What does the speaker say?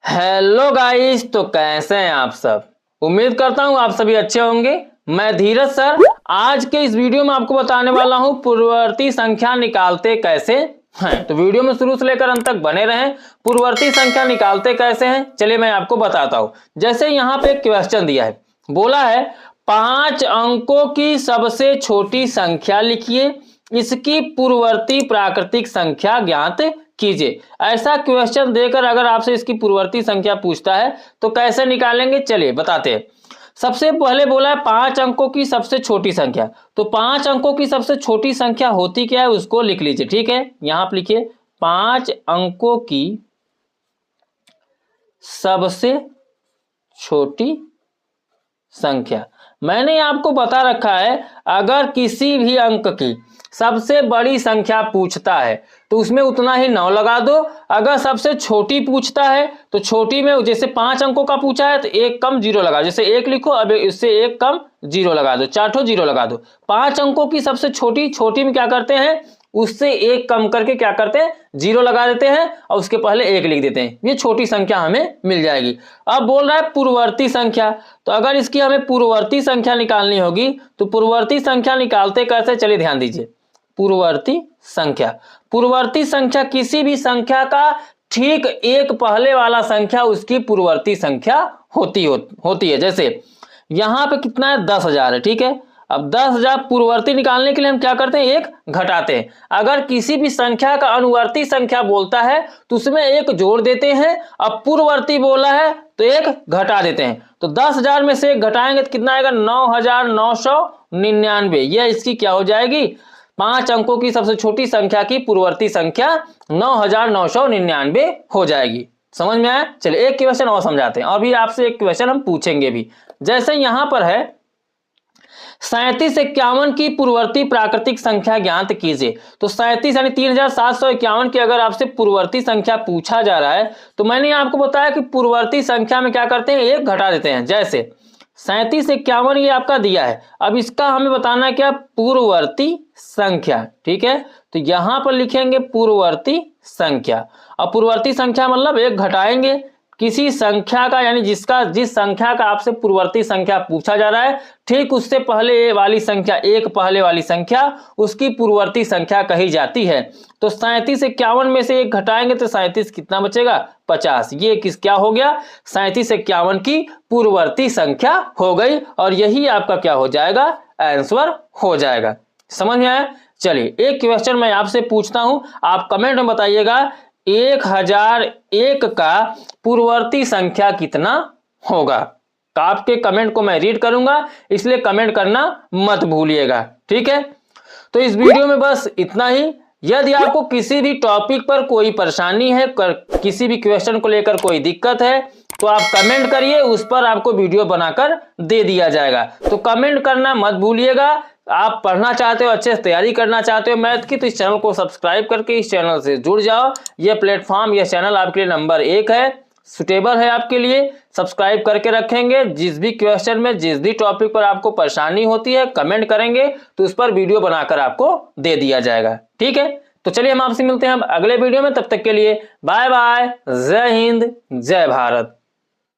Hello guys, तो कैसे हैं आप सब। उम्मीद करता हूं आप सभी अच्छे होंगे। मैं धीरज सर आज के इस वीडियो में आपको बताने वाला हूं पूर्ववर्ती संख्या निकालते कैसे हैं। तो वीडियो में शुरू से लेकर अंत तक बने रहें। पूर्ववर्ती संख्या निकालते कैसे हैं, चलिए मैं आपको बताता हूं। जैसे यहाँ पे एक क्वेश्चन दिया है, बोला है 5 अंकों की सबसे छोटी संख्या लिखिए, इसकी पूर्ववर्ती प्राकृतिक संख्या ज्ञात कीजिए। ऐसा क्वेश्चन देकर अगर आपसे इसकी पूर्ववर्ती संख्या पूछता है तो कैसे निकालेंगे, चलिए बताते हैं। सबसे पहले बोला है 5 अंकों की सबसे छोटी संख्या, तो 5 अंकों की सबसे छोटी संख्या होती क्या है उसको लिख लीजिए। ठीक है, यहां पर लिखिए 5 अंकों की सबसे छोटी संख्या। मैंने आपको बता रखा है अगर किसी भी अंक की सबसे बड़ी संख्या पूछता है तो उसमें उतना ही 9 लगा दो। अगर सबसे छोटी पूछता है तो छोटी में जैसे 5 अंकों का पूछा है तो एक कम 0 लगा, जैसे 1 लिखो, अब इससे एक कम 0 लगा दो, 4 ठो 0 लगा दो। 5 अंकों की सबसे छोटी में क्या करते हैं, उससे एक कम करके क्या करते हैं 0 लगा देते हैं और उसके पहले 1 लिख देते हैं, ये छोटी संख्या हमें मिल जाएगी। अब बोल रहा है पूर्ववर्ती संख्या, तो अगर इसकी हमें पूर्ववर्ती संख्या निकालनी होगी तो पूर्ववर्ती संख्या निकालते कैसे, चलिए ध्यान दीजिए। पूर्ववर्ती संख्या किसी भी संख्या का ठीक एक पहले वाला संख्या उसकी पूर्ववर्ती संख्या होती है। जैसे यहां पे कितना है 10,000 है, ठीक है। अब 10,000 पूर्ववर्ती निकालने के लिए हम क्या करते हैं, एक घटाते हैं। अगर किसी भी संख्या का अनुवर्ती संख्या बोलता है तो उसमें एक जोड़ देते हैं, अब पूर्ववर्ती बोला है तो एक घटा देते हैं। तो 10,000 में से एक घटाएंगे तो कितना आएगा 9,999। यह इसकी क्या हो जाएगी, 5 अंकों की सबसे छोटी संख्या की पूर्ववर्ती संख्या 9,999 हो जाएगी। समझ में आया। चलिए एक क्वेश्चन और समझाते हैं, और भी आपसे एक क्वेश्चन हम पूछेंगे भी। जैसे यहां पर है 3751 की पूर्ववर्ती प्राकृतिक संख्या ज्ञात कीजिए। तो 37 यानी 3751 की अगर आपसे पूर्ववर्ती संख्या पूछा जा रहा है तो मैंने आपको बताया कि पूर्ववर्ती संख्या में क्या करते हैं, एक घटा देते हैं। जैसे 3751 ये आपका दिया है, अब इसका हमें बताना है क्या, पूर्ववर्ती संख्या। ठीक है, तो यहां पर लिखेंगे पूर्ववर्ती संख्या। अब पूर्ववर्ती संख्या मतलब एक घटाएंगे किसी संख्या का, यानी जिस संख्या का आपसे पूर्ववर्ती संख्या पूछा जा रहा है ठीक उससे पहले वाली संख्या, एक पहले वाली संख्या उसकी पूर्ववर्ती संख्या कही जाती है। तो 3751 में से एक घटाएंगे तो 37 कितना बचेगा 50। ये क्या हो गया, 3751 की पूर्ववर्ती संख्या हो गई, और यही आपका क्या हो जाएगा, आंसर हो जाएगा। समझ में आया। चलिए एक क्वेश्चन मैं आपसे पूछता हूं, आप कमेंट में बताइएगा 1001 का पूर्ववर्ती संख्या कितना होगा। तो आपके कमेंट को मैं रीड करूंगा, इसलिए कमेंट करना मत भूलिएगा। ठीक है, तो इस वीडियो में बस इतना ही। यदि आपको किसी भी टॉपिक पर कोई परेशानी है, किसी भी क्वेश्चन को लेकर कोई दिक्कत है तो आप कमेंट करिए, उस पर आपको वीडियो बनाकर दे दिया जाएगा। तो कमेंट करना मत भूलिएगा। आप पढ़ना चाहते हो, अच्छे से तैयारी करना चाहते हो मैथ की, तो इस चैनल को सब्सक्राइब करके इस चैनल से जुड़ जाओ। यह प्लेटफॉर्म, यह चैनल आपके लिए नंबर 1 है, सुटेबल है आपके लिए। सब्सक्राइब करके रखेंगे, जिस भी क्वेश्चन में जिस भी टॉपिक पर आपको परेशानी होती है कमेंट करेंगे तो उस पर वीडियो बनाकर आपको दे दिया जाएगा। ठीक है, तो चलिए हम आपसे मिलते हैं अगले वीडियो में। तब तक के लिए बाय बाय, जय हिंद, जय भारत।